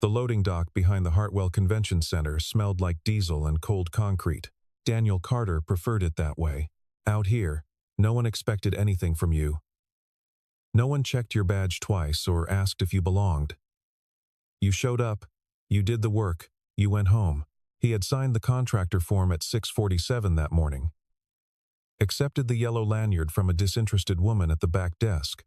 The loading dock behind the Hartwell Convention Center smelled like diesel and cold concrete. Daniel Carter preferred it that way. Out here, no one expected anything from you. No one checked your badge twice or asked if you belonged. You showed up, you did the work, you went home. He had signed the contractor form at 6:47 that morning. Accepted the yellow lanyard from a disinterested woman at the back desk,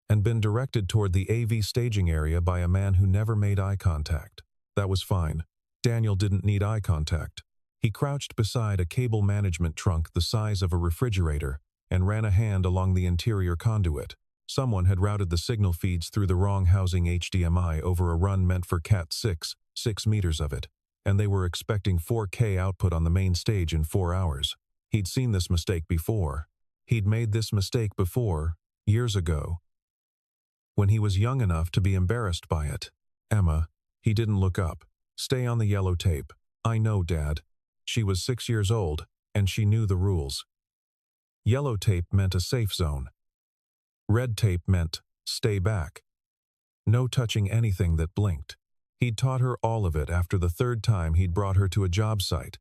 and been directed toward the AV staging area by a man who never made eye contact. That was fine. Daniel didn't need eye contact. He crouched beside a cable management trunk the size of a refrigerator and ran a hand along the interior conduit. Someone had routed the signal feeds through the wrong housing HDMI over a run meant for Cat 6, 6 meters of it, and they were expecting 4K output on the main stage in 4 hours. He'd seen this mistake before. He'd made this mistake before, years ago, when he was young enough to be embarrassed by it. Emma, he didn't look up. Stay on the yellow tape. I know, Dad. She was 6 years old, and she knew the rules. Yellow tape meant a safe zone. Red tape meant stay back. No touching anything that blinked. He'd taught her all of it after the third time he'd brought her to a job site,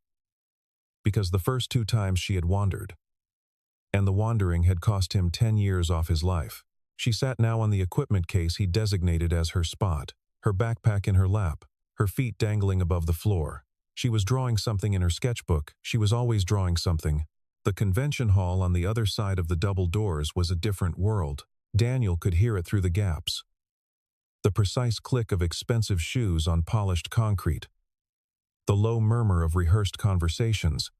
because the first 2 times she had wandered, and the wandering had cost him 10 years off his life. She sat now on the equipment case he designated as her spot, her backpack in her lap, her feet dangling above the floor. She was drawing something in her sketchbook. She was always drawing something. The convention hall on the other side of the double doors was a different world. Daniel could hear it through the gaps. The precise click of expensive shoes on polished concrete. The low murmur of rehearsed conversations.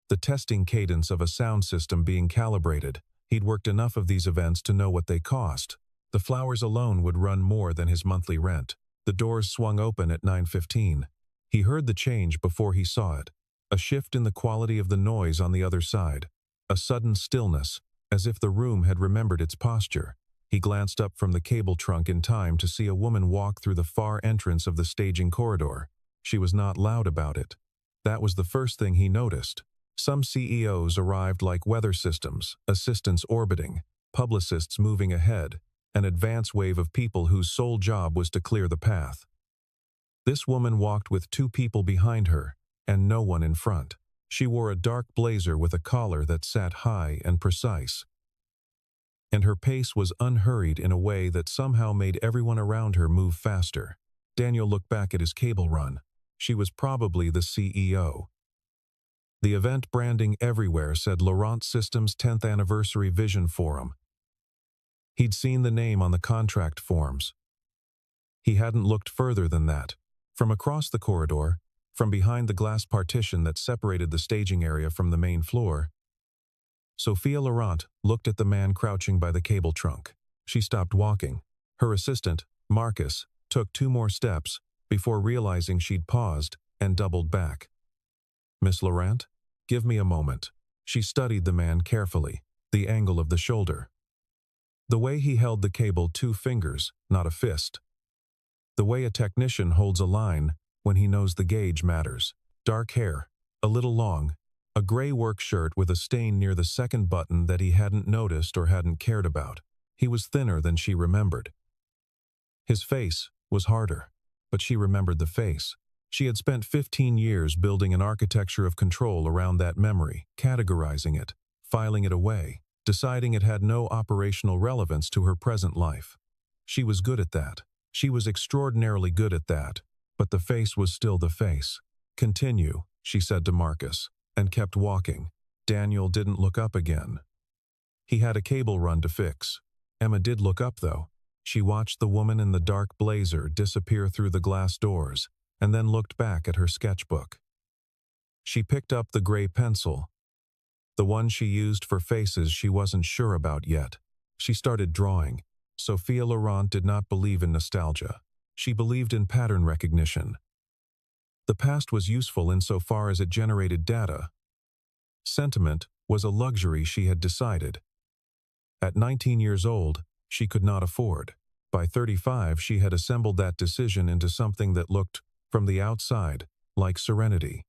The testing cadence of a sound system being calibrated. He'd worked enough of these events to know what they cost. The flowers alone would run more than his monthly rent. The doors swung open at 9:15. He heard the change before he saw it. A shift in the quality of the noise on the other side. A sudden stillness, as if the room had remembered its posture. He glanced up from the cable trunk in time to see a woman walk through the far entrance of the staging corridor. She was not loud about it. That was the first thing he noticed. Some CEOs arrived like weather systems, assistants orbiting, publicists moving ahead, an advance wave of people whose sole job was to clear the path. This woman walked with 2 people behind her, and no one in front. She wore a dark blazer with a collar that sat high and precise, and her pace was unhurried in a way that somehow made everyone around her move faster. Daniel looked back at his cable run. She was probably the CEO. The event branding everywhere said Laurent Systems 10th Anniversary Vision Forum. He'd seen the name on the contract forms. He hadn't looked further than that. From across the corridor, from behind the glass partition that separated the staging area from the main floor, Sophia Laurent looked at the man crouching by the cable trunk. She stopped walking. Her assistant, Marcus, took 2 more steps before realizing she'd paused and doubled back. Miss Laurent, give me a moment. She studied the man carefully, the angle of the shoulder. The way he held the cable 2 fingers, not a fist. The way a technician holds a line when he knows the gauge matters. Dark hair, a little long, a gray work shirt with a stain near the second button that he hadn't noticed or hadn't cared about. He was thinner than she remembered. His face was harder, but she remembered the face. She had spent 15 years building an architecture of control around that memory, categorizing it, filing it away, deciding it had no operational relevance to her present life. She was good at that. She was extraordinarily good at that, but the face was still the face. Continue, she said to Marcus, and kept walking. Daniel didn't look up again. He had a cable run to fix. Emma did look up, though. She watched the woman in the dark blazer disappear through the glass doors, and then looked back at her sketchbook. She picked up the gray pencil, the one she used for faces she wasn't sure about yet. She started drawing. Sophia Laurent did not believe in nostalgia. She believed in pattern recognition. The past was useful insofar as it generated data. Sentiment was a luxury she had decided. At 19 years old, she could not afford. By 35, she had assembled that decision into something that looked, from the outside, like serenity.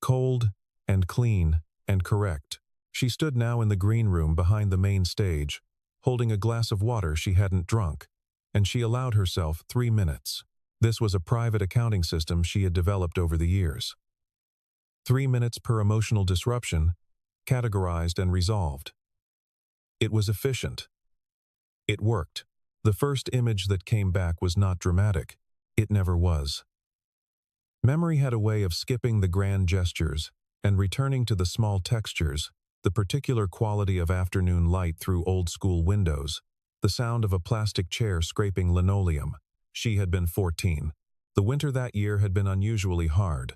Cold and clean and correct. She stood now in the green room behind the main stage, holding a glass of water she hadn't drunk, and she allowed herself 3 minutes. This was a private accounting system she had developed over the years. 3 minutes per emotional disruption, categorized and resolved. It was efficient. It worked. The first image that came back was not dramatic. It never was. Memory had a way of skipping the grand gestures and returning to the small textures, the particular quality of afternoon light through old-school windows, the sound of a plastic chair scraping linoleum. She had been 14. The winter that year had been unusually hard.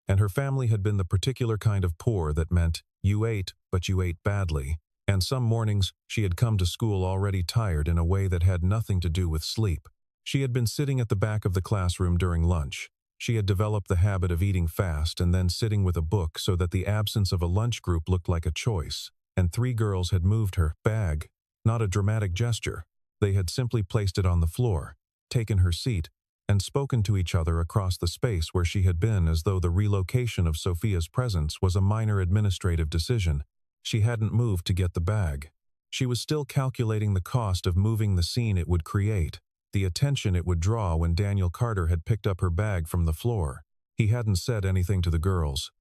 And her family had been the particular kind of poor that meant you ate, but you ate badly. And some mornings she had come to school already tired in a way that had nothing to do with sleep. She had been sitting at the back of the classroom during lunch. She had developed the habit of eating fast and then sitting with a book so that the absence of a lunch group looked like a choice. And 3 girls had moved her bag, not a dramatic gesture. They had simply placed it on the floor, taken her seat, and spoken to each other across the space where she had been, as though the relocation of Sophia's presence was a minor administrative decision. She hadn't moved to get the bag. She was still calculating the cost of moving the scene it would create, the attention it would draw when Daniel Carter had picked up her bag from the floor. He hadn't said anything to the girls.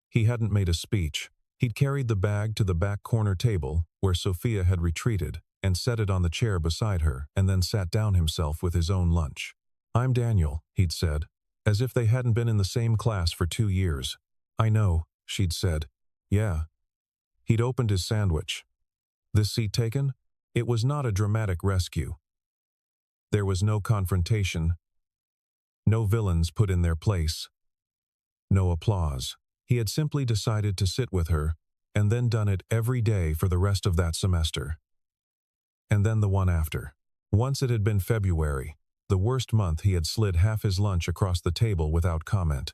He hadn't made a speech. He'd carried the bag to the back corner table, where Sophia had retreated, and set it on the chair beside her, and then sat down himself with his own lunch. "I'm Daniel," he'd said, as if they hadn't been in the same class for 2 years. "I know," she'd said. "Yeah." He'd opened his sandwich. "This seat taken?" It was not a dramatic rescue. There was no confrontation, no villains put in their place, no applause. He had simply decided to sit with her, and then done it every day for the rest of that semester. And then the one after. Once it had been February, the worst month. He had slid half his lunch across the table without comment.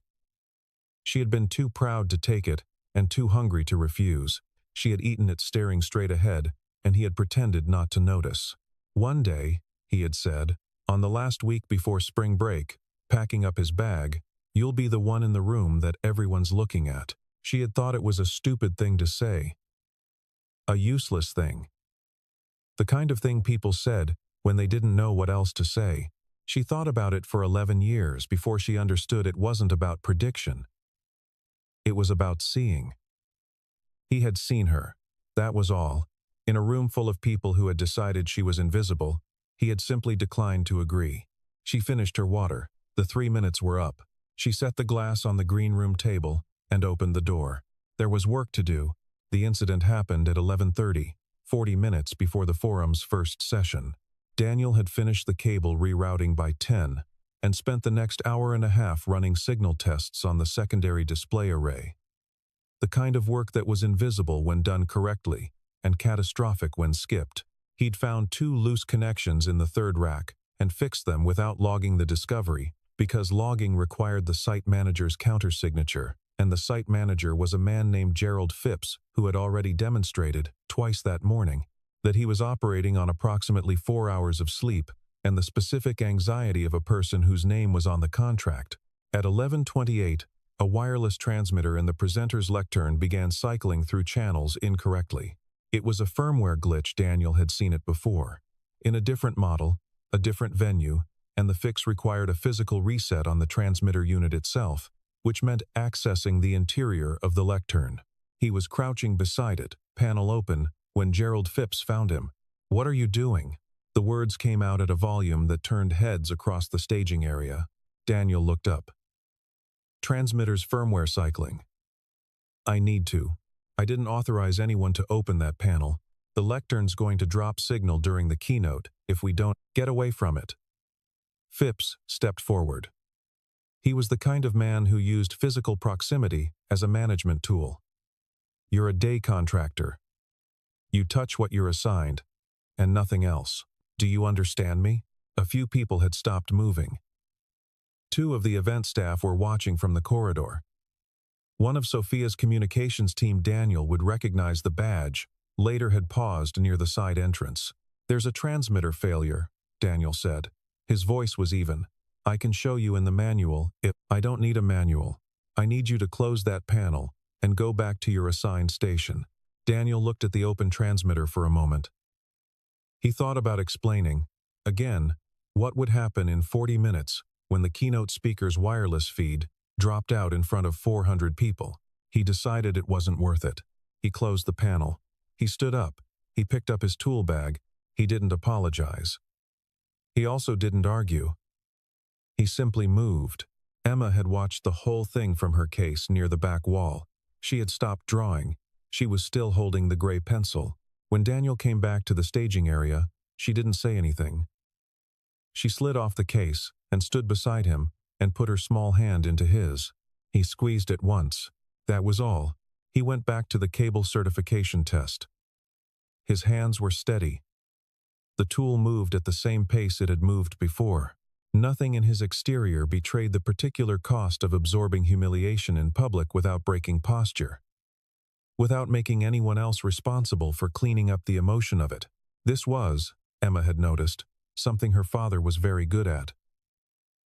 She had been too proud to take it and too hungry to refuse. She had eaten it staring straight ahead, and he had pretended not to notice. One day, he had said, on the last week before spring break, packing up his bag, "You'll be the one in the room that everyone's looking at." She had thought it was a stupid thing to say. A useless thing. The kind of thing people said when they didn't know what else to say. She thought about it for 11 years before she understood it wasn't about prediction. It was about seeing. He had seen her. That was all. In a room full of people who had decided she was invisible, he had simply declined to agree. She finished her water. The 3 minutes were up. She set the glass on the green room table and opened the door. There was work to do. The incident happened at 11:30, 40 minutes before the forum's first session. Daniel had finished the cable rerouting by 10 and spent the next hour and a half running signal tests on the secondary display array. The kind of work that was invisible when done correctly and catastrophic when skipped. He'd found 2 loose connections in the 3rd rack and fixed them without logging the discovery, because logging required the site manager's countersignature, and the site manager was a man named Gerald Phipps who had already demonstrated, twice that morning, that he was operating on approximately 4 hours of sleep and the specific anxiety of a person whose name was on the contract. At 11:28, a wireless transmitter in the presenter's lectern began cycling through channels incorrectly. It was a firmware glitch. Daniel had seen it before. In a different model, a different venue, and the fix required a physical reset on the transmitter unit itself, which meant accessing the interior of the lectern. He was crouching beside it, panel open, when Gerald Phipps found him. "What are you doing?" The words came out at a volume that turned heads across the staging area. Daniel looked up. "Transmitter's firmware cycling." "I need to. I didn't authorize anyone to open that panel. The lectern's going to drop signal during the keynote if we don't get away from it." Phipps stepped forward. He was the kind of man who used physical proximity as a management tool. "You're a day contractor. You touch what you're assigned, and nothing else. Do you understand me?" A few people had stopped moving. 2 of the event staff were watching from the corridor. One of Sophia's communications team, Daniel, would recognize the badge, later had paused near the side entrance. "There's a transmitter failure," Daniel said. His voice was even. "I can show you in the manual if I don't need a manual. I need you to close that panel and go back to your assigned station." Daniel looked at the open transmitter for a moment. He thought about explaining, Again, what would happen in 40 minutes when the keynote speaker's wireless feed dropped out in front of 400 people? He decided it wasn't worth it. He closed the panel. He stood up. He picked up his tool bag. He didn't apologize. He also didn't argue. He simply moved. Emma had watched the whole thing from her case near the back wall. She had stopped drawing. She was still holding the gray pencil. When Daniel came back to the staging area, she didn't say anything. She slid off the case and stood beside him and put her small hand into his. He squeezed it once. That was all. He went back to the cable certification test. His hands were steady. The tool moved at the same pace it had moved before. Nothing in his exterior betrayed the particular cost of absorbing humiliation in public without breaking posture, without making anyone else responsible for cleaning up the emotion of it. This was, Emma had noticed, something her father was very good at.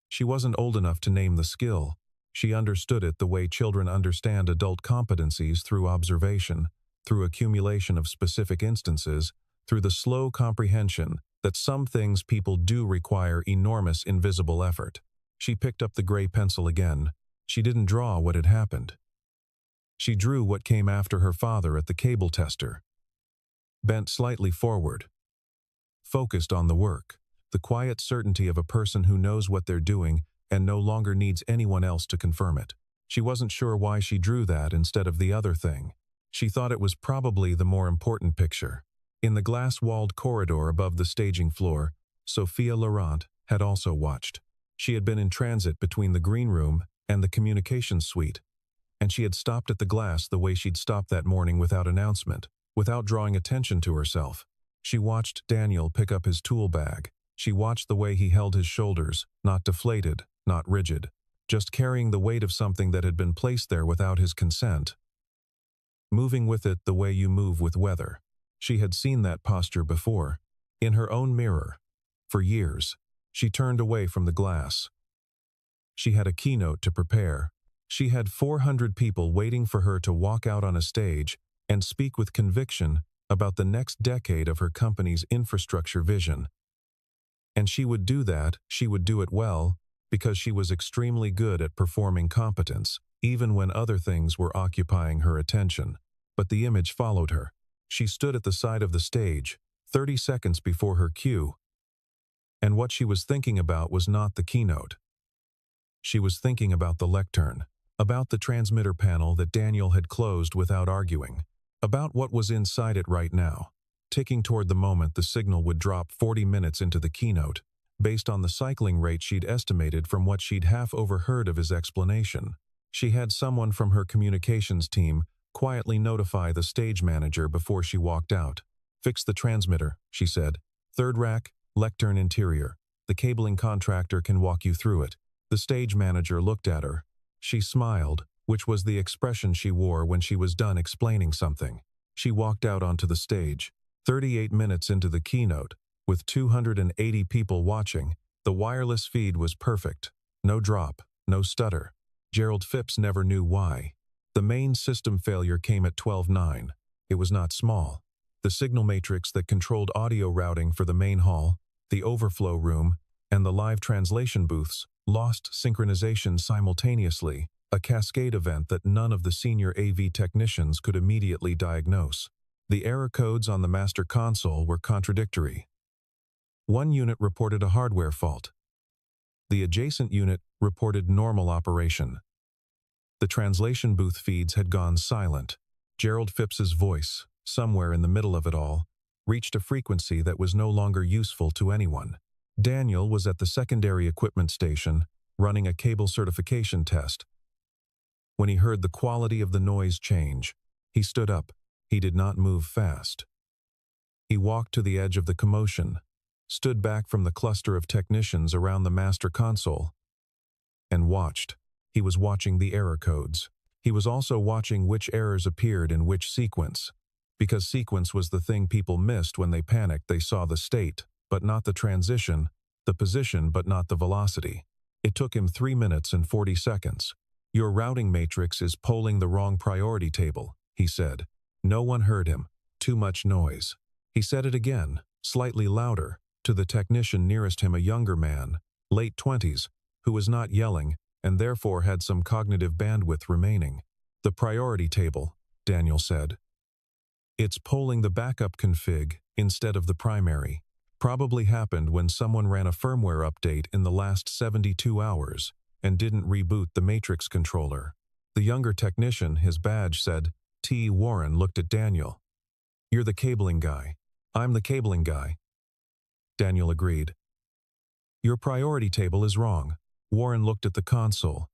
She wasn't old enough to name the skill. She understood it the way children understand adult competencies, through observation, through accumulation of specific instances, through the slow comprehension that some things people do require enormous invisible effort. She picked up the gray pencil again. She didn't draw what had happened. She drew what came after her father at the cable tester. Bent slightly forward. Focused on the work. The quiet certainty of a person who knows what they're doing and no longer needs anyone else to confirm it. She wasn't sure why she drew that instead of the other thing. She thought it was probably the more important picture. In the glass-walled corridor above the staging floor, Sophia Laurent had also watched. She had been in transit between the green room and the communications suite, and she had stopped at the glass the way she'd stopped that morning without announcement, without drawing attention to herself. She watched Daniel pick up his tool bag. She watched the way he held his shoulders, not deflated, not rigid, just carrying the weight of something that had been placed there without his consent, moving with it the way you move with weather. She had seen that posture before, in her own mirror. For years, she turned away from the glass. She had a keynote to prepare. She had 400 people waiting for her to walk out on a stage and speak with conviction about the next decade of her company's infrastructure vision. And she would do that, she would do it well, because she was extremely good at performing competence, even when other things were occupying her attention. But the image followed her. She stood at the side of the stage, 30 seconds before her cue. And what she was thinking about was not the keynote. She was thinking about the lectern, about the transmitter panel that Daniel had closed without arguing, about what was inside it right now, ticking toward the moment the signal would drop 40 minutes into the keynote, based on the cycling rate she'd estimated from what she'd half overheard of his explanation. She had someone from her communications team quietly notify the stage manager before she walked out. "Fix the transmitter," she said. "Third rack, lectern interior. The cabling contractor can walk you through it." The stage manager looked at her. She smiled, which was the expression she wore when she was done explaining something. She walked out onto the stage. 38 minutes into the keynote, with 280 people watching, the wireless feed was perfect. No drop, no stutter. Gerald Phipps never knew why. The main system failure came at 12:09. It was not small. The signal matrix that controlled audio routing for the main hall, the overflow room, and the live translation booths lost synchronization simultaneously, a cascade event that none of the senior AV technicians could immediately diagnose. The error codes on the master console were contradictory. One unit reported a hardware fault. The adjacent unit reported normal operation. The translation booth feeds had gone silent. Gerald Phipps's voice, somewhere in the middle of it all, reached a frequency that was no longer useful to anyone. Daniel was at the secondary equipment station, running a cable certification test. When he heard the quality of the noise change, he stood up. He did not move fast. He walked to the edge of the commotion, stood back from the cluster of technicians around the master console, and watched. He was watching the error codes. He was also watching which errors appeared in which sequence. Because sequence was the thing people missed when they panicked, they saw the state, but not the transition, the position, but not the velocity. It took him 3 minutes and 40 seconds. "Your routing matrix is polling the wrong priority table," he said. No one heard him. Too much noise. He said it again, slightly louder, to the technician nearest him, a younger man, late 20s, who was not yelling and therefore had some cognitive bandwidth remaining. "The priority table," Daniel said. "It's polling the backup config instead of the primary. Probably happened when someone ran a firmware update in the last 72 hours and didn't reboot the matrix controller." The younger technician, his badge said, T. Warren, looked at Daniel. "You're the cabling guy." "I'm the cabling guy," Daniel agreed. "Your priority table is wrong." Warren looked at the console.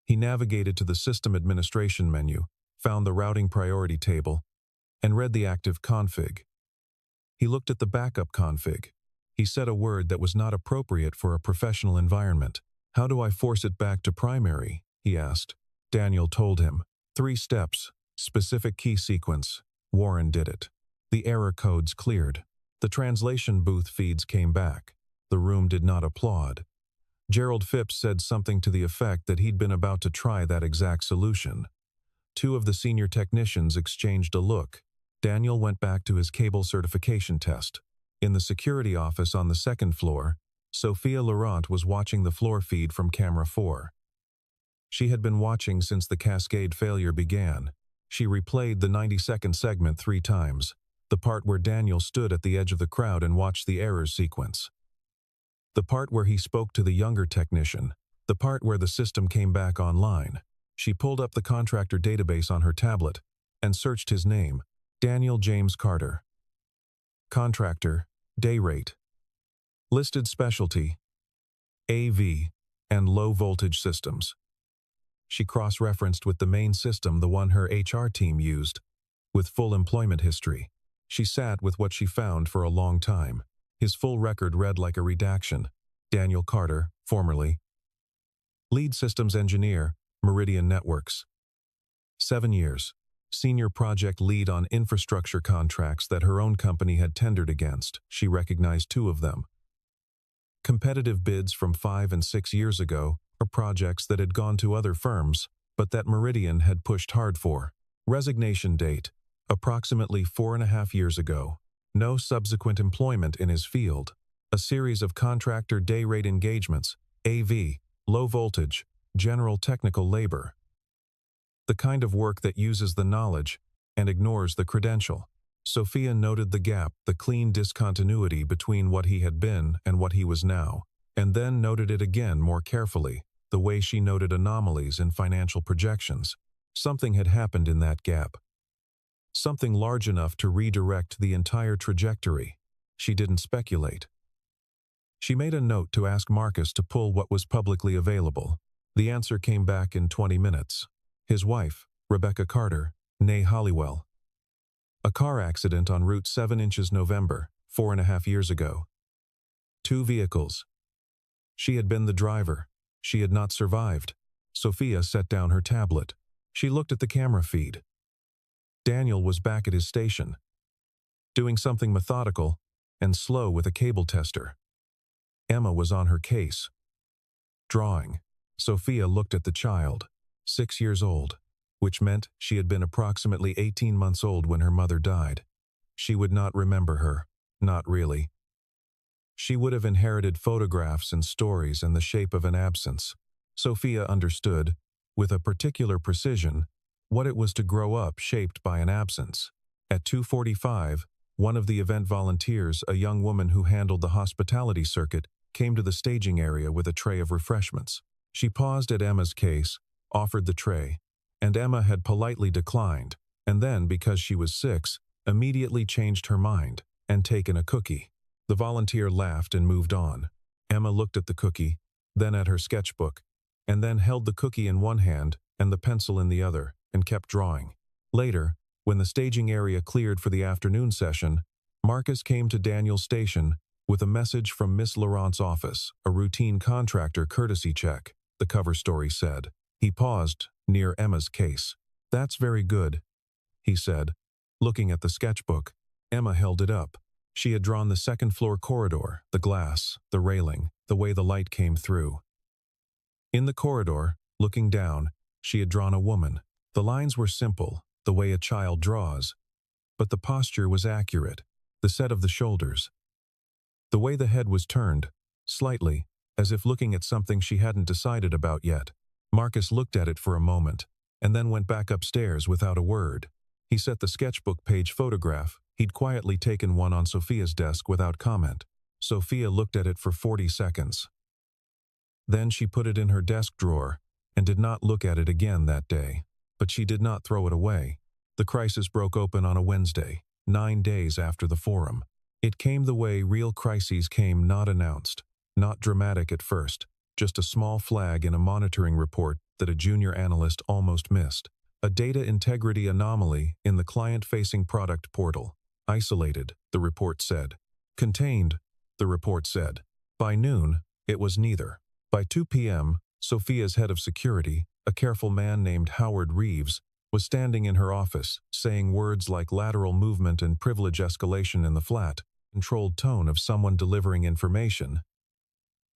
He navigated to the System Administration menu, found the routing priority table, and read the active config. He looked at the backup config. He said a word that was not appropriate for a professional environment. "How do I force it back to primary?" he asked. Daniel told him. 3 steps, specific key sequence. Warren did it. The error codes cleared. The translation booth feeds came back. The room did not applaud. Gerald Phipps said something to the effect that he'd been about to try that exact solution. 2 of the senior technicians exchanged a look. Daniel went back to his cable certification test. In the security office on the 2nd floor, Sophia Laurent was watching the floor feed from camera 4. She had been watching since the cascade failure began. She replayed the 90-second segment 3 times, the part where Daniel stood at the edge of the crowd and watched the errors sequence, the part where he spoke to the younger technician, the part where the system came back online. She pulled up the contractor database on her tablet and searched his name, Daniel James Carter. Contractor, day rate. Listed specialty, AV, and low-voltage systems. She cross-referenced with the main system, the one her HR team used, with full employment history. She sat with what she found for a long time. His full record read like a redaction. Daniel Carter, formerly Lead Systems Engineer, Meridian Networks. 7 years. Senior Project Lead on infrastructure contracts that her own company had tendered against. She recognized 2 of them. Competitive bids from 5 and 6 years ago, or projects that had gone to other firms, but that Meridian had pushed hard for. Resignation date, approximately 4.5 years ago. No subsequent employment in his field. A series of contractor day rate engagements, AV, low voltage, general technical labor. The kind of work that uses the knowledge and ignores the credential. Sophia noted the gap, the clean discontinuity between what he had been and what he was now, and then noted it again more carefully, the way she noted anomalies in financial projections. Something had happened in that gap. Something large enough to redirect the entire trajectory. She didn't speculate. She made a note to ask Marcus to pull what was publicly available. The answer came back in 20 minutes. His wife, Rebecca Carter, née Hollywell. A car accident on Route 7 inches November, 4.5 years ago. 2 vehicles. She had been the driver. She had not survived. Sophia set down her tablet. She looked at the camera feed. Daniel was back at his station, doing something methodical and slow with a cable tester. Emma was on her case, drawing. Sophia looked at the child, 6 years old, which meant she had been approximately 18 months old when her mother died. She would not remember her, not really. She would have inherited photographs and stories and the shape of an absence. Sophia understood, with a particular precision, what it was to grow up shaped by an absence. At 2:45, one of the event volunteers, a young woman who handled the hospitality circuit, came to the staging area with a tray of refreshments. She paused at Emma's case, offered the tray, and Emma had politely declined, and then, because she was 6, immediately changed her mind and taken a cookie. The volunteer laughed and moved on. Emma looked at the cookie, then at her sketchbook, and then held the cookie in one hand and the pencil in the other, and kept drawing. Later, when the staging area cleared for the afternoon session, Marcus came to Daniel's station with a message from Miss Laurent's office, a routine contractor courtesy check, the cover story said. He paused near Emma's case. "That's very good," he said, looking at the sketchbook. Emma held it up. She had drawn the 2nd floor corridor, the glass, the railing, the way the light came through. In the corridor, looking down, she had drawn a woman. The lines were simple, the way a child draws, but the posture was accurate, the set of the shoulders, The way the head was turned, slightly, as if looking at something she hadn't decided about yet. Marcus looked at it for a moment, and then went back upstairs without a word. He set the sketchbook page photograph. He'd quietly taken one on Sophia's desk without comment. Sophia looked at it for 40 seconds. Then she put it in her desk drawer, and did not look at it again that day. But she did not throw it away. The crisis broke open on a Wednesday, 9 days after the forum. It came the way real crises came, not announced, not dramatic at first, just a small flag in a monitoring report that a junior analyst almost missed. A data integrity anomaly in the client-facing product portal. Isolated, the report said. Contained, the report said. By noon, it was neither. By 2 p.m., Sophia's head of security, a careful man named Howard Reeves, was standing in her office, saying words like lateral movement and privilege escalation in the flat, controlled tone of someone delivering information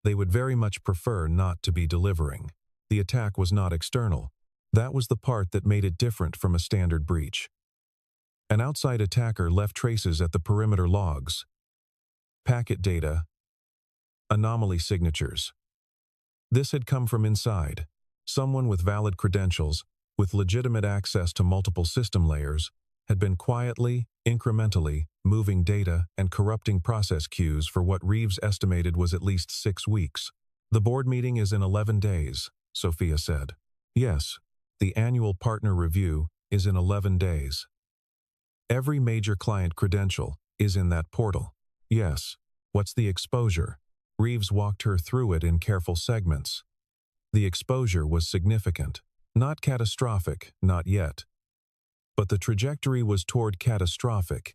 they would very much prefer not to be delivering. The attack was not external. That was the part that made it different from a standard breach. An outside attacker left traces at the perimeter logs, packet data, anomaly signatures. This had come from inside. Someone with valid credentials, with legitimate access to multiple system layers, had been quietly, incrementally, moving data and corrupting process queues for what Reeves estimated was at least 6 weeks. The board meeting is in 11 days, Sophia said. Yes, the annual partner review is in 11 days. Every major client credential is in that portal. Yes. What's the exposure? Reeves walked her through it in careful segments. The exposure was significant. Not catastrophic, not yet. But the trajectory was toward catastrophic.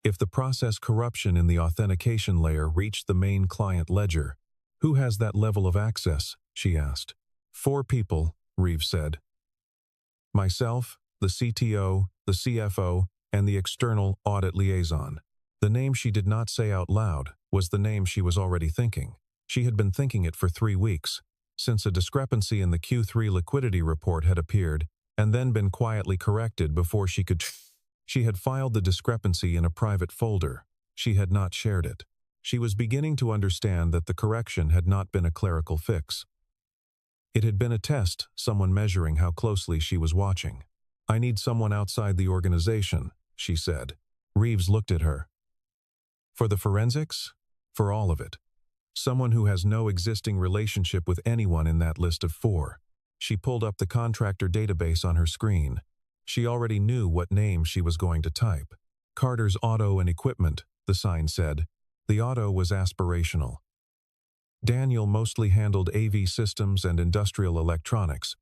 If the process corruption in the authentication layer reached the main client ledger, who has that level of access? She asked. 4 people, Reeves said. Myself, the CTO, the CFO, and the external audit liaison. The name she did not say out loud was the name she was already thinking. She had been thinking it for 3 weeks, since a discrepancy in the Q3 liquidity report had appeared and then been quietly corrected before she could. She had filed the discrepancy in a private folder. She had not shared it. She was beginning to understand that the correction had not been a clerical fix. It had been a test, someone measuring how closely she was watching. I need someone outside the organization, she said. Reeves looked at her. For the forensics? For all of it. Someone who has no existing relationship with anyone in that list of 4. She pulled up the contractor database on her screen. She already knew what name she was going to type. Carter's Auto and Equipment, the sign said. The auto was aspirational. Daniel mostly handled AV systems and industrial electronics.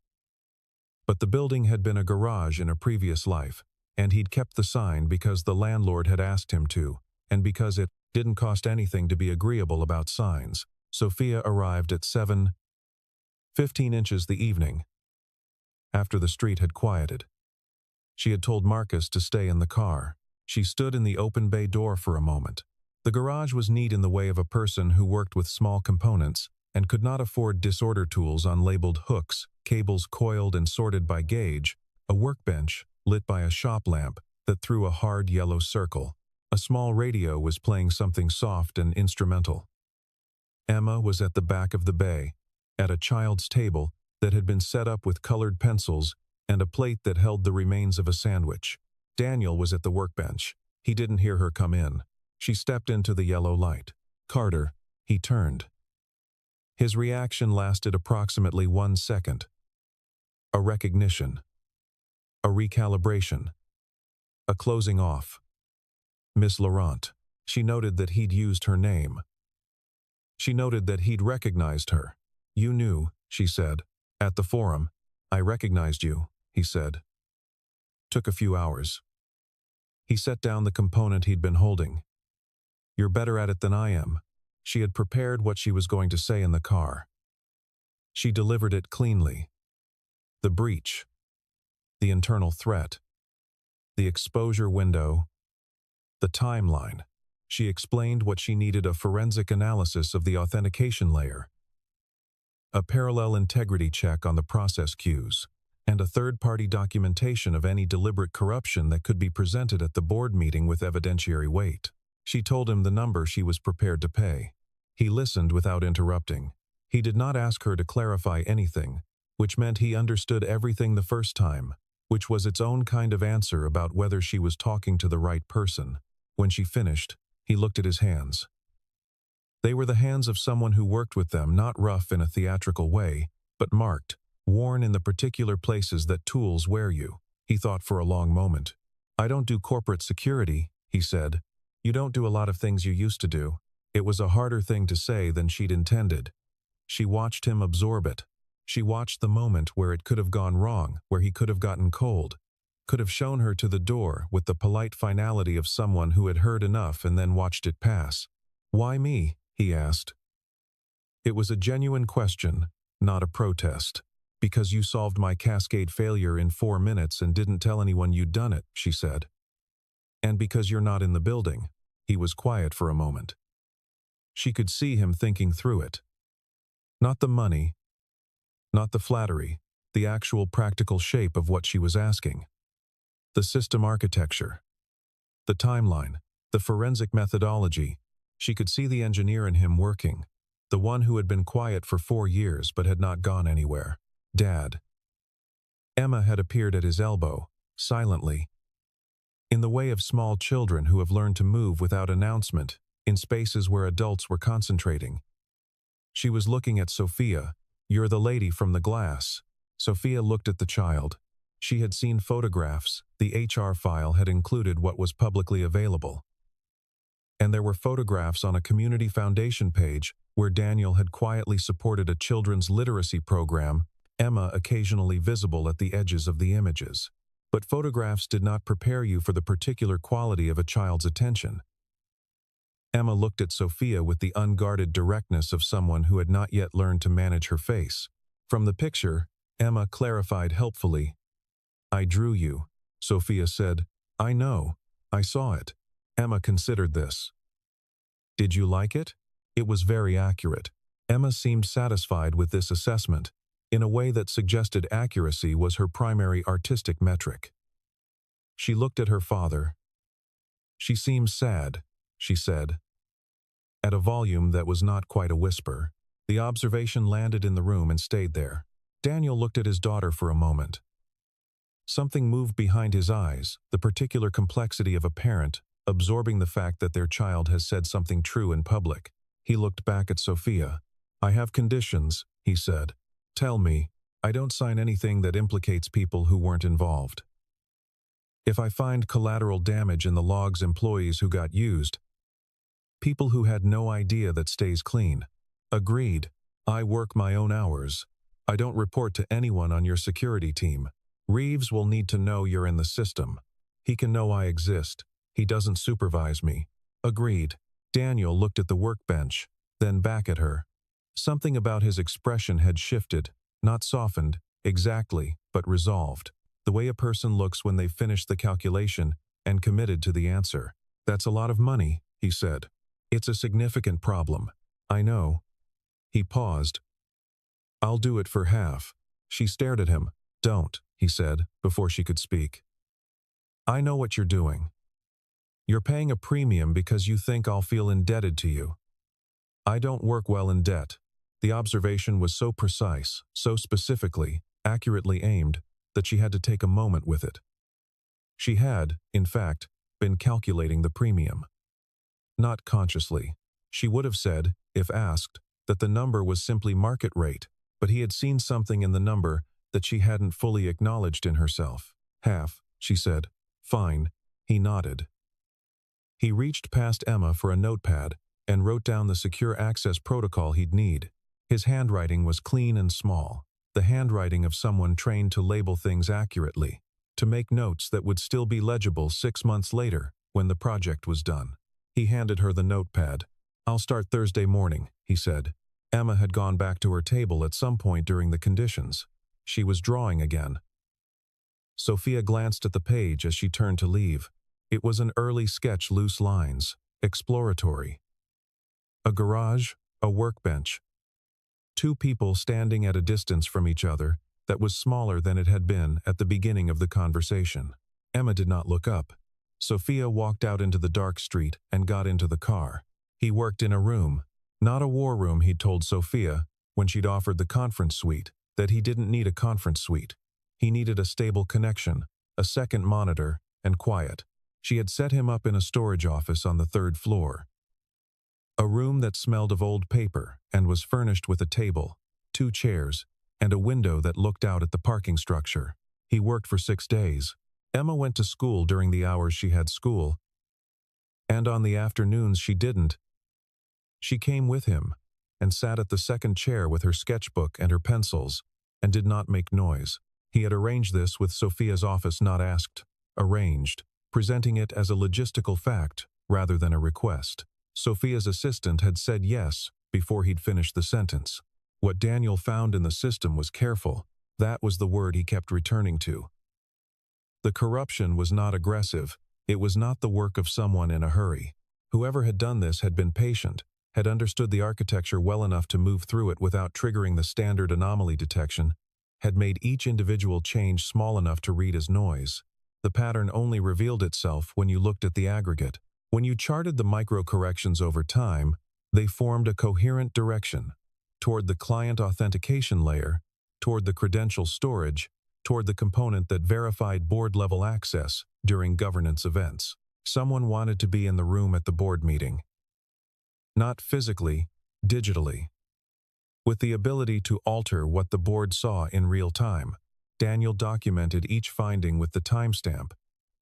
But the building had been a garage in a previous life, and he'd kept the sign because the landlord had asked him to, and because it didn't cost anything to be agreeable about signs. Sophia arrived at 7:15 inches the evening, after the street had quieted. She had told Marcus to stay in the car. She stood in the open bay door for a moment. The garage was neat in the way of a person who worked with small components and could not afford disorder tools on labeled hooks, cables coiled and sorted by gauge, a workbench lit by a shop lamp that threw a hard yellow circle. A small radio was playing something soft and instrumental. Emma was at the back of the bay, at a child's table that had been set up with colored pencils and a plate that held the remains of a sandwich. Daniel was at the workbench. He didn't hear her come in. She stepped into the yellow light. Carter, he turned. His reaction lasted approximately 1 second. A recognition. A recalibration. A closing off. Miss Laurent. She noted that he'd used her name. She noted that he'd recognized her. You knew, she said. At the forum. I recognized you, he said. Took a few hours. He set down the component he'd been holding. You're better at it than I am. She had prepared what she was going to say in the car. She delivered it cleanly. The breach. The internal threat. The exposure window. The timeline. She explained what she needed: a forensic analysis of the authentication layer, a parallel integrity check on the process queues, and a third-party documentation of any deliberate corruption that could be presented at the board meeting with evidentiary weight. She told him the number she was prepared to pay. He listened without interrupting. He did not ask her to clarify anything, which meant he understood everything the first time, which was its own kind of answer about whether she was talking to the right person. When she finished, he looked at his hands. They were the hands of someone who worked with them, not rough in a theatrical way, but marked, worn in the particular places that tools wear you. He thought for a long moment. "I don't do corporate security," he said. "You don't do a lot of things you used to do." It was a harder thing to say than she'd intended. She watched him absorb it. She watched the moment where it could have gone wrong, where he could have gotten cold, could have shown her to the door with the polite finality of someone who had heard enough and then watched it pass. "Why me?" he asked. It was a genuine question, not a protest. "Because you solved my cascade failure in 4 minutes and didn't tell anyone you'd done it," she said. "And because you're not in the building." He was quiet for a moment. She could see him thinking through it. Not the money, not the flattery, the actual practical shape of what she was asking. The system architecture, the timeline, the forensic methodology. She could see the engineer in him working, the one who had been quiet for 4 years but had not gone anywhere. Dad. Emma had appeared at his elbow, silently, in the way of small children who have learned to move without announcement, in spaces where adults were concentrating. She was looking at Sophia. "You're the lady from the glass." Sophia looked at the child. She had seen photographs. The HR file had included what was publicly available. And there were photographs on a community foundation page where Daniel had quietly supported a children's literacy program, Emma occasionally visible at the edges of the images. But photographs did not prepare you for the particular quality of a child's attention. Emma looked at Sophia with the unguarded directness of someone who had not yet learned to manage her face. From the picture, Emma clarified helpfully. "I drew you," Sophia said. "I know. I saw it." Emma considered this. "Did you like it?" It was very accurate. Emma seemed satisfied with this assessment, in a way that suggested accuracy was her primary artistic metric. She looked at her father. "She seems sad," she said. At a volume that was not quite a whisper, the observation landed in the room and stayed there. Daniel looked at his daughter for a moment. Something moved behind his eyes, the particular complexity of a parent, absorbing the fact that their child has said something true in public. He looked back at Sophia. "I have conditions," he said. "Tell me, I don't sign anything that implicates people who weren't involved. If I find collateral damage in the logs, employees who got used, people who had no idea, that stays clean." "Agreed. I work my own hours. I don't report to anyone on your security team. Reeves will need to know you're in the system. He can know I exist. He doesn't supervise me." "Agreed." Daniel looked at the workbench, then back at her. Something about his expression had shifted, not softened, exactly, but resolved. The way a person looks when they've finished the calculation and committed to the answer. "That's a lot of money," he said. "It's a significant problem. I know." He paused. "I'll do it for half." She stared at him. "Don't," he said, before she could speak. "I know what you're doing. You're paying a premium because you think I'll feel indebted to you. I don't work well in debt." The observation was so precise, so specifically, accurately aimed, that she had to take a moment with it. She had, in fact, been calculating the premium. Not consciously. She would have said, if asked, that the number was simply market rate, but he had seen something in the number that she hadn't fully acknowledged in herself. "Half," she said. "Fine." He nodded. He reached past Emma for a notepad and wrote down the secure access protocol he'd need. His handwriting was clean and small, the handwriting of someone trained to label things accurately, to make notes that would still be legible 6 months later when the project was done. He handed her the notepad. "I'll start Thursday morning," he said. Emma had gone back to her table at some point during the conditions. She was drawing again. Sophia glanced at the page as she turned to leave. It was an early sketch, loose lines, exploratory. A garage, a workbench. 2 people standing at a distance from each other that was smaller than it had been at the beginning of the conversation. Emma did not look up. Sophia walked out into the dark street and got into the car. He worked in a room. Not a war room, he'd told Sophia, when she'd offered the conference suite, that he didn't need a conference suite. He needed a stable connection, a second monitor, and quiet. She had set him up in a storage office on the 3rd floor. A room that smelled of old paper and was furnished with a table, 2 chairs, and a window that looked out at the parking structure. He worked for 6 days. Emma went to school during the hours she had school, and on the afternoons she didn't. She came with him and sat at the 2nd chair with her sketchbook and her pencils, and did not make noise. He had arranged this with Sophia's office, not asked, arranged, presenting it as a logistical fact rather than a request. Sophia's assistant had said yes before he'd finished the sentence. What Daniel found in the system was careful. That was the word he kept returning to. The corruption was not aggressive. It was not the work of someone in a hurry. Whoever had done this had been patient, had understood the architecture well enough to move through it without triggering the standard anomaly detection, had made each individual change small enough to read as noise. The pattern only revealed itself when you looked at the aggregate. When you charted the micro-corrections over time, they formed a coherent direction toward the client authentication layer, toward the credential storage, toward the component that verified board-level access during governance events. Someone wanted to be in the room at the board meeting. Not physically, digitally. With the ability to alter what the board saw in real time, Daniel documented each finding with the timestamp,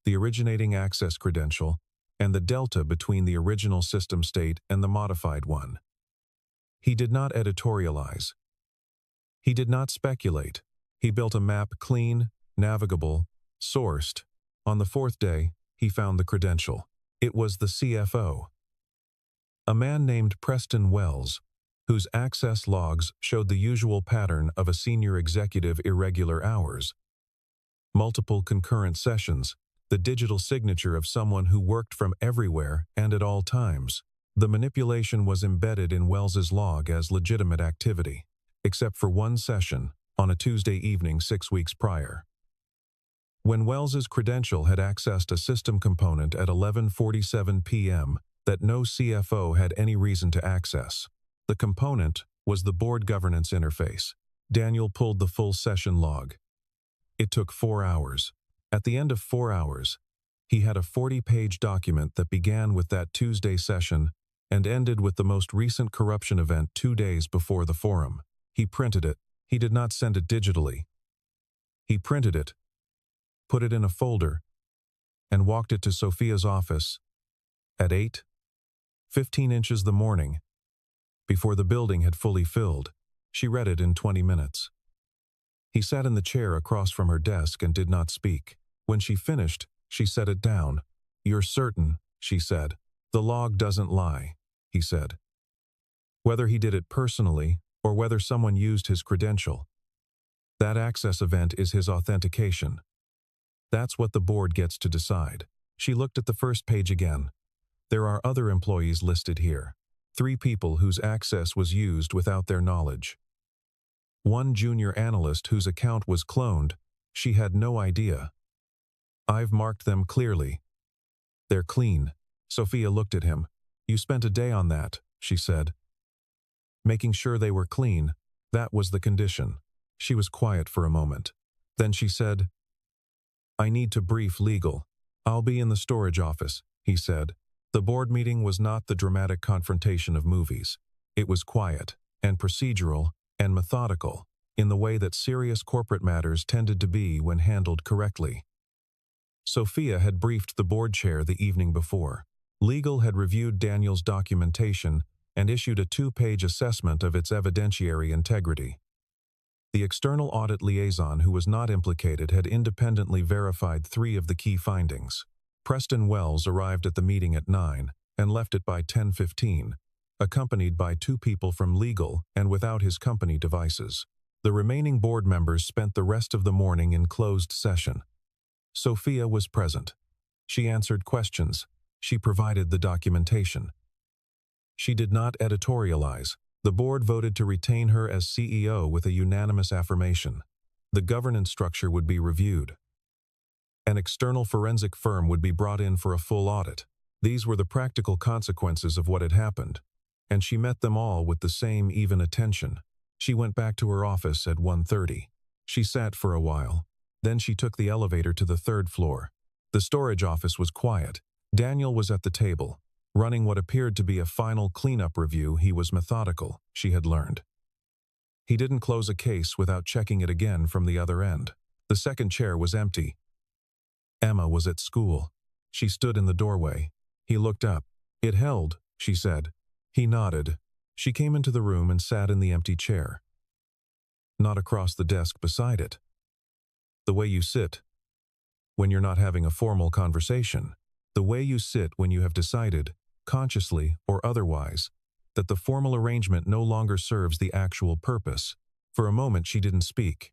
the originating access credential, and the delta between the original system state and the modified one. He did not editorialize. He did not speculate. He built a map clean, navigable, sourced. On the 4th day, he found the credential. It was the CFO. A man named Preston Wells, whose access logs showed the usual pattern of a senior executive: irregular hours, multiple concurrent sessions, the digital signature of someone who worked from everywhere and at all times. The manipulation was embedded in Wells's log as legitimate activity, except for one session on a Tuesday evening 6 weeks prior. When Wells's credential had accessed a system component at 11:47 p.m. that no CFO had any reason to access. The component was the board governance interface. Daniel pulled the full session log. It took 4 hours. At the end of 4 hours, he had a 40-page document that began with that Tuesday session and ended with the most recent corruption event 2 days before the forum. He printed it. He did not send it digitally. He printed it, put it in a folder, and walked it to Sophia's office at 8:15 inches the morning. Before the building had fully filled, she read it in 20 minutes. He sat in the chair across from her desk and did not speak. When she finished, she set it down. "You're certain," she said. "The log doesn't lie," he said. Whether he did it personally or whether someone used his credential, that access event is his authentication. That's what the board gets to decide. She looked at the first page again. There are other employees listed here. 3 people whose access was used without their knowledge. 1 junior analyst whose account was cloned. She had no idea. I've marked them clearly. They're clean. Sophia looked at him. You spent a day on that, she said. Making sure they were clean, that was the condition. She was quiet for a moment. Then she said, I need to brief legal. I'll be in the storage office, he said. The board meeting was not the dramatic confrontation of movies. It was quiet and procedural and methodical in the way that serious corporate matters tended to be when handled correctly. Sophia had briefed the board chair the evening before. Legal had reviewed Daniel's documentation and issued a 2-page assessment of its evidentiary integrity. The external audit liaison who was not implicated had independently verified 3 of the key findings. Preston Wells arrived at the meeting at 9 and left it by 10:15, accompanied by 2 people from legal and without his company devices. The remaining board members spent the rest of the morning in closed session. Sophia was present. She answered questions. She provided the documentation. She did not editorialize. The board voted to retain her as CEO with a unanimous affirmation. The governance structure would be reviewed. An external forensic firm would be brought in for a full audit. These were the practical consequences of what had happened, and she met them all with the same even attention. She went back to her office at 1:30. She sat for a while. Then she took the elevator to the third floor. The storage office was quiet. Daniel was at the table, running what appeared to be a final cleanup review. He was methodical, she had learned. He didn't close a case without checking it again from the other end. The second chair was empty. Emma was at school. She stood in the doorway. He looked up. "It held," she said. He nodded. She came into the room and sat in the empty chair. Not across the desk beside it. The way you sit when you're not having a formal conversation. The way you sit when you have decided, consciously or otherwise, that the formal arrangement no longer serves the actual purpose. For a moment she didn't speak.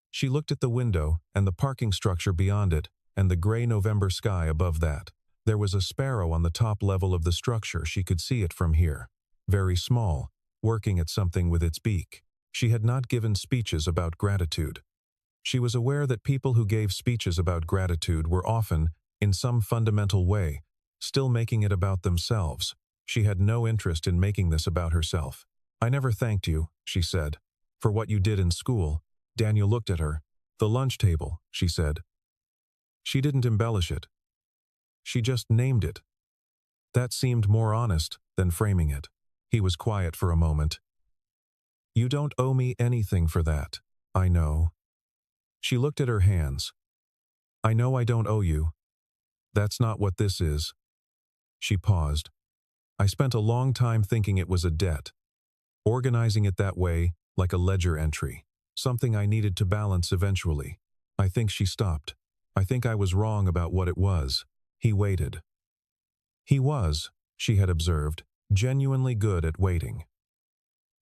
She looked at the window and the parking structure beyond it and the gray November sky above that. There was a sparrow on the top level of the structure. She could see it from here. Very small, working at something with its beak. She had not given speeches about gratitude. She was aware that people who gave speeches about gratitude were often, in some fundamental way, still making it about themselves. She had no interest in making this about herself. "I never thanked you," she said, "for what you did in school." Daniel looked at her. "The lunch table," she said. She didn't embellish it. She just named it. That seemed more honest than framing it. He was quiet for a moment. "You don't owe me anything for that. I know." She looked at her hands. "I know I don't owe you. That's not what this is." She paused. "I spent a long time thinking it was a debt. Organizing it that way, like a ledger entry. Something I needed to balance eventually. I think," she stopped. "I think I was wrong about what it was." He waited. He was, she had observed, genuinely good at waiting.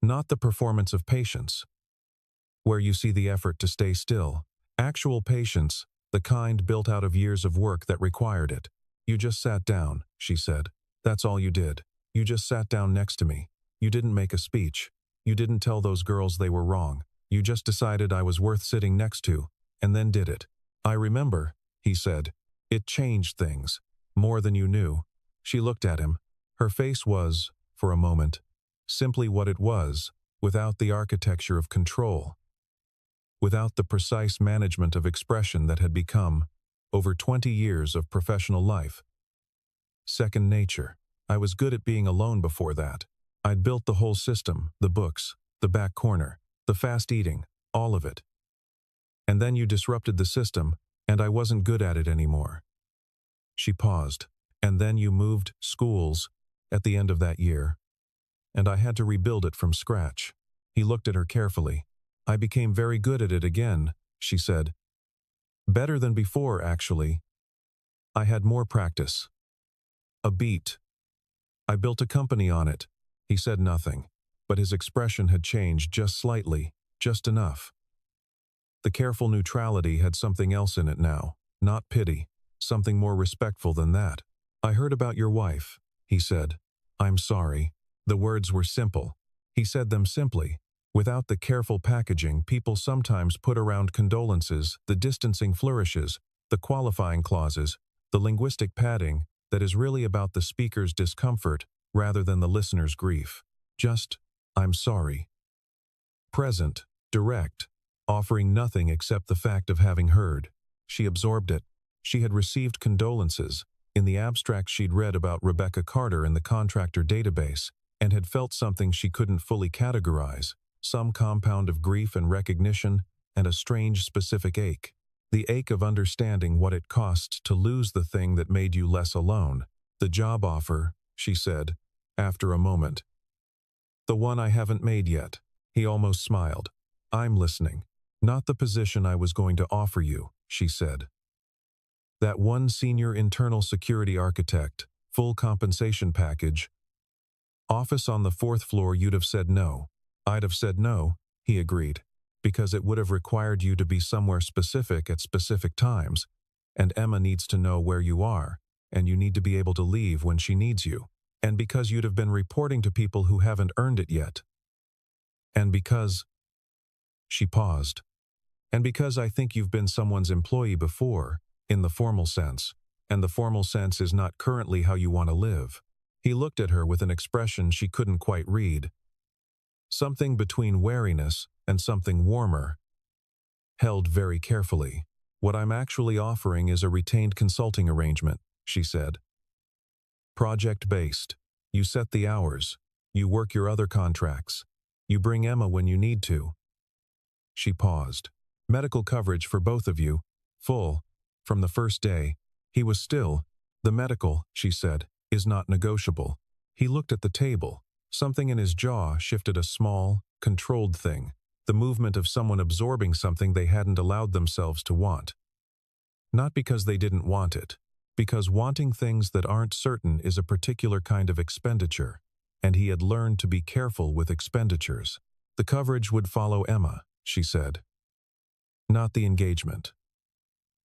Not the performance of patience, where you see the effort to stay still. Actual patience, the kind built out of years of work that required it. "You just sat down," she said. "That's all you did. You just sat down next to me. You didn't make a speech. You didn't tell those girls they were wrong. You just decided I was worth sitting next to, and then did it." "I remember," he said. "It changed things. More than you knew." She looked at him. Her face was, for a moment, simply what it was, without the architecture of control. Without the precise management of expression that had become, over 20 years of professional life, second nature. "I was good at being alone before that. I'd built the whole system, the books, the back corner, the fast eating, all of it. And then you disrupted the system, and I wasn't good at it anymore." She paused. "And then you moved schools at the end of that year, and I had to rebuild it from scratch." He looked at her carefully. "I became very good at it again," she said. "Better than before, actually. I had more practice. A beat. I built a company on it." He said nothing, but his expression had changed just slightly, just enough. The careful neutrality had something else in it now, not pity, something more respectful than that. "I heard about your wife," he said. "I'm sorry." The words were simple. He said them simply, without the careful packaging people sometimes put around condolences, the distancing flourishes, the qualifying clauses, the linguistic padding that is really about the speaker's discomfort rather than the listener's grief. Just, "I'm sorry." Present, direct, offering nothing except the fact of having heard. She absorbed it. She had received condolences. In the abstract she'd read about Rebecca Carter in the contractor database, and had felt something she couldn't fully categorize, some compound of grief and recognition, and a strange specific ache. The ache of understanding what it costs to lose the thing that made you less alone. "The job offer," she said, after a moment. "The one I haven't made yet." He almost smiled. "I'm listening. Not the position I was going to offer you," she said. "That one senior internal security architect, full compensation package. Office on the 4th floor. You'd have said no." "I'd have said no," he agreed, "because it would have required you to be somewhere specific at specific times, and Emma needs to know where you are, and you need to be able to leave when she needs you, and because you'd have been reporting to people who haven't earned it yet. And because..." She paused. And because I think you've been someone's employee before, in the formal sense, and the formal sense is not currently how you want to live." He looked at her with an expression she couldn't quite read. Something between wariness and something warmer. Held very carefully. "What I'm actually offering is a retained consulting arrangement," she said. "Project-based. You set the hours. You work your other contracts. You bring Emma when you need to." She paused. "Medical coverage for both of you. Full. From the first day." He was still. "The medical," she said, "is not negotiable." He looked at the table. Something in his jaw shifted, a small, controlled thing. The movement of someone absorbing something they hadn't allowed themselves to want. Not because they didn't want it, because wanting things that aren't certain is a particular kind of expenditure, and he had learned to be careful with expenditures. "The coverage would follow Emma," she said. "Not the engagement.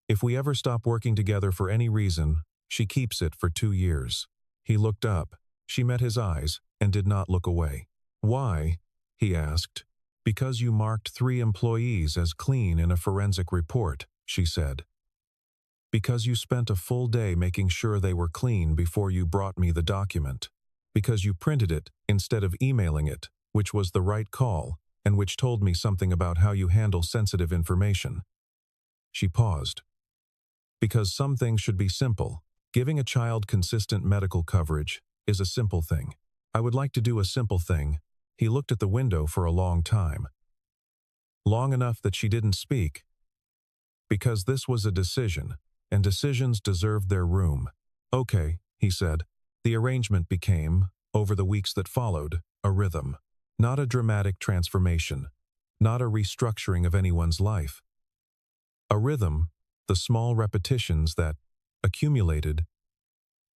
If we ever stop working together for any reason, she keeps it for 2 years. He looked up. She met his eyes and did not look away. "Why?" he asked. "Because you marked 3 employees as clean in a forensic report," she said. "Because you spent a full day making sure they were clean before you brought me the document. Because you printed it instead of emailing it, which was the right call, and which told me something about how you handle sensitive information." She paused. "Because some things should be simple. Giving a child consistent medical coverage is a simple thing. I would like to do a simple thing." He looked at the window for a long time. Long enough that she didn't speak. Because this was a decision, and decisions deserved their room. "Okay," he said. The arrangement became, over the weeks that followed, a rhythm. Not a dramatic transformation. Not a restructuring of anyone's life. A rhythm, the small repetitions that, accumulated,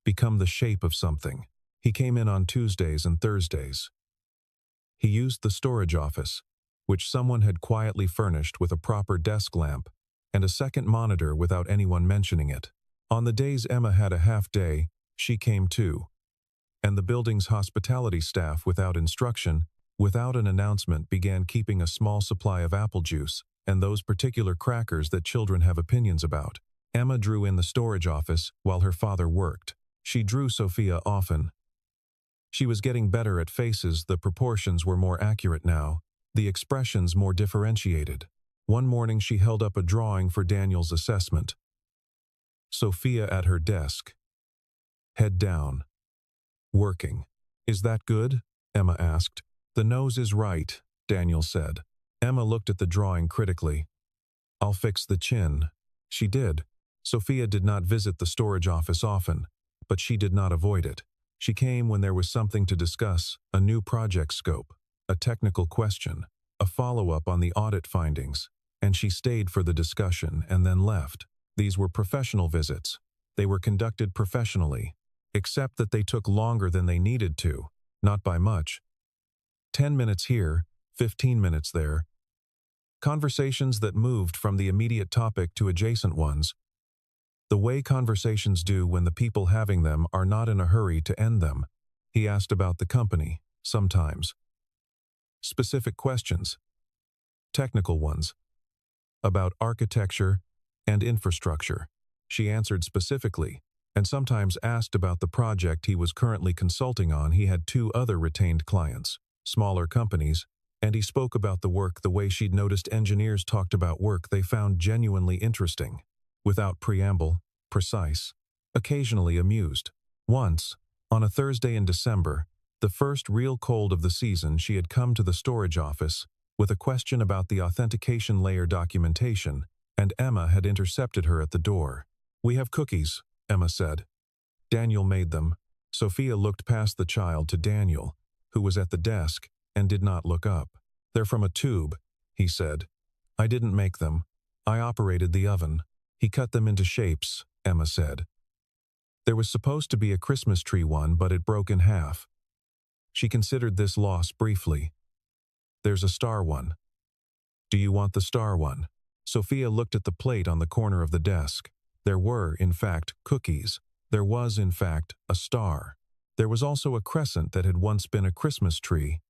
become the shape of something. He came in on Tuesdays and Thursdays. He used the storage office, which someone had quietly furnished with a proper desk lamp and a second monitor without anyone mentioning it. On the days Emma had a half day, she came too. And the building's hospitality staff, without instruction, without an announcement, began keeping a small supply of apple juice and those particular crackers that children have opinions about. Emma drew in the storage office while her father worked. She drew Sophia often. She was getting better at faces, the proportions were more accurate now, the expressions more differentiated. One morning she held up a drawing for Daniel's assessment. Sophia at her desk. Head down. Working. "Is that good?" Emma asked. "The nose is right," Daniel said. Emma looked at the drawing critically. "I'll fix the chin." She did. Sophia did not visit the storage office often, but she did not avoid it. She came when there was something to discuss, a new project scope, a technical question, a follow-up on the audit findings, and she stayed for the discussion and then left. These were professional visits. They were conducted professionally, except that they took longer than they needed to, not by much. 10 minutes here, 15 minutes there. Conversations that moved from the immediate topic to adjacent ones. The way conversations do when the people having them are not in a hurry to end them. He asked about the company, sometimes. Specific questions. Technical ones. About architecture and infrastructure. She answered specifically, and sometimes asked about the project he was currently consulting on. He had 2 other retained clients, smaller companies, and he spoke about the work the way she'd noticed engineers talked about work they found genuinely interesting. Without preamble, precise, occasionally amused. Once, on a Thursday in December, the first real cold of the season, she had come to the storage office with a question about the authentication layer documentation, and Emma had intercepted her at the door. "We have cookies," Emma said. "Daniel made them." Sophia looked past the child to Daniel, who was at the desk, and did not look up. "They're from a tube," he said. "I didn't make them. I operated the oven." "He cut them into shapes," Emma said. "There was supposed to be a Christmas tree one, but it broke in half." She considered this loss briefly. "There's a star one." "Do you want the star one?" Sophia looked at the plate on the corner of the desk. There were, in fact, cookies. There was, in fact, a star. There was also a crescent that had once been a Christmas tree,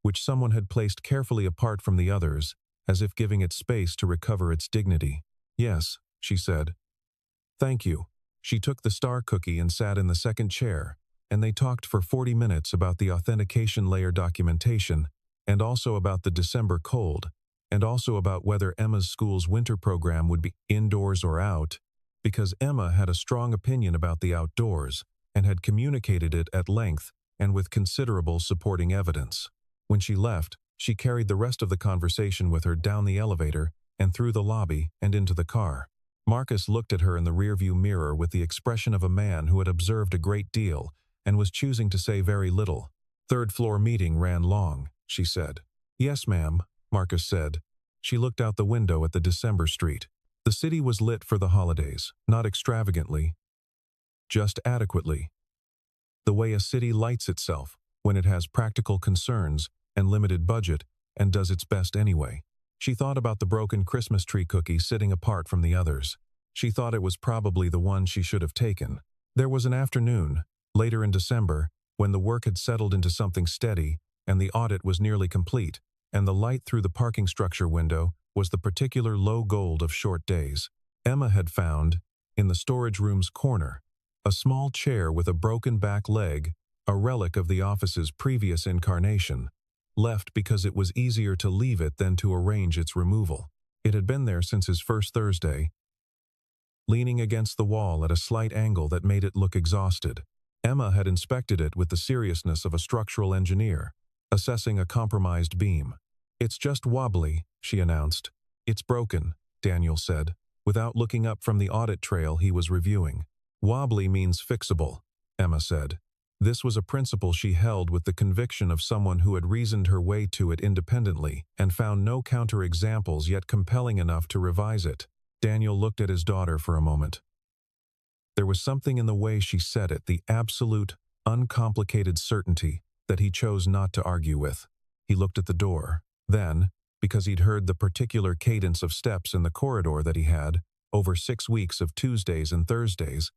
which someone had placed carefully apart from the others as if giving it space to recover its dignity. "Yes," she said. "Thank you." She took the star cookie and sat in the second chair, and they talked for 40 minutes about the authentication layer documentation, and also about the December cold, and also about whether Emma's school's winter program would be indoors or out, because Emma had a strong opinion about the outdoors, and had communicated it at length and with considerable supporting evidence. When she left, she carried the rest of the conversation with her down the elevator and through the lobby and into the car. Marcus looked at her in the rearview mirror with the expression of a man who had observed a great deal and was choosing to say very little. "Third-floor meeting ran long," she said. "Yes, ma'am," Marcus said. She looked out the window at the December street. The city was lit for the holidays, not extravagantly, just adequately. The way a city lights itself when it has practical concerns and limited budget and does its best anyway. She thought about the broken Christmas tree cookie sitting apart from the others. She thought it was probably the one she should have taken. There was an afternoon, later in December, when the work had settled into something steady and the audit was nearly complete, and the light through the parking structure window was the particular low gold of short days. Emma had found, in the storage room's corner, a small chair with a broken back leg, a relic of the office's previous incarnation, left because it was easier to leave it than to arrange its removal. It had been there since his first Thursday, leaning against the wall at a slight angle that made it look exhausted. Emma had inspected it with the seriousness of a structural engineer, assessing a compromised beam. "It's just wobbly," she announced. "It's broken," Daniel said, without looking up from the audit trail he was reviewing. "Wobbly means fixable," Emma said. This was a principle she held with the conviction of someone who had reasoned her way to it independently and found no counterexamples yet compelling enough to revise it. Daniel looked at his daughter for a moment. There was something in the way she said it, the absolute, uncomplicated certainty that he chose not to argue with. He looked at the door. Then, because he'd heard the particular cadence of steps in the corridor that he had, over 6 weeks of Tuesdays and Thursdays,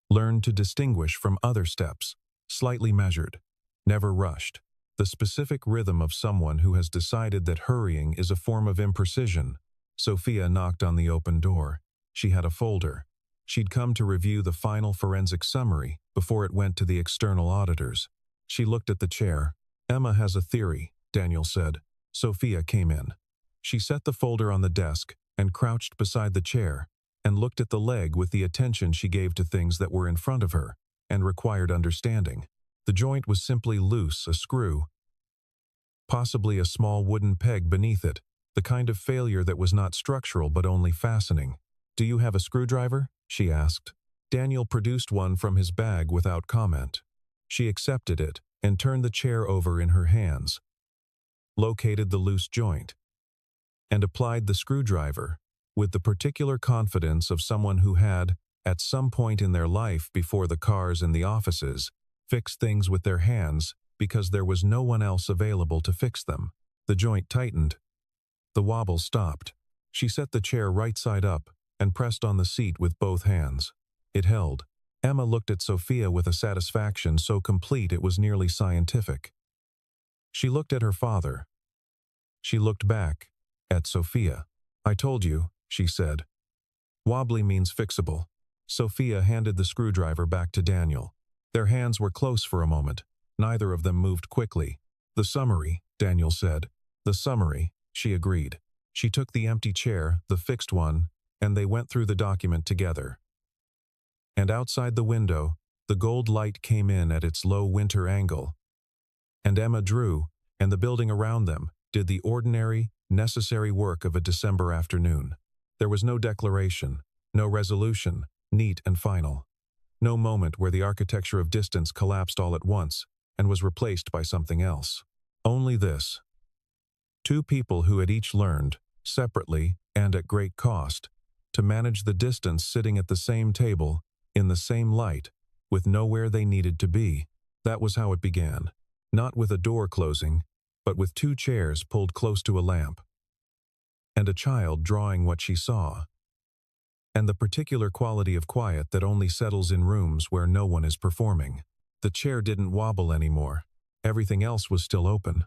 learned to distinguish from other steps, slightly measured, never rushed, the specific rhythm of someone who has decided that hurrying is a form of imprecision. Sophia knocked on the open door. She had a folder. She'd come to review the final forensic summary before it went to the external auditors. She looked at the chair. "Emma has a theory," Daniel said. Sophia came in. She set the folder on the desk and crouched beside the chair and looked at the leg with the attention she gave to things that were in front of her and required understanding. The joint was simply loose, a screw, possibly a small wooden peg beneath it, the kind of failure that was not structural but only fastening. "Do you have a screwdriver?" she asked. Daniel produced one from his bag without comment. She accepted it and turned the chair over in her hands, located the loose joint, and applied the screwdriver with the particular confidence of someone who had, at some point in their life before the cars and the offices, fixed things with their hands because there was no one else available to fix them. The joint tightened. The wobble stopped. She set the chair right side up and pressed on the seat with both hands. It held. Emma looked at Sophia with a satisfaction so complete it was nearly scientific. She looked at her father. She looked back at Sophia. "I told you," she said. "Wobbly means fixable." Sophia handed the screwdriver back to Daniel. Their hands were close for a moment. Neither of them moved quickly. "The summary," Daniel said. "The summary," she agreed. She took the empty chair, the fixed one, and they went through the document together. And outside the window, the gold light came in at its low winter angle. And Emma drew, and the building around them did the ordinary, necessary work of a December afternoon. There was no declaration, no resolution, neat and final. No moment where the architecture of distance collapsed all at once and was replaced by something else. Only this. Two people who had each learned, separately and at great cost, to manage the distance sitting at the same table, in the same light, with nowhere they needed to be. That was how it began. Not with a door closing, but with two chairs pulled close to a lamp. And a child drawing what she saw. And the particular quality of quiet that only settles in rooms where no one is performing. The chair didn't wobble anymore. Everything else was still open.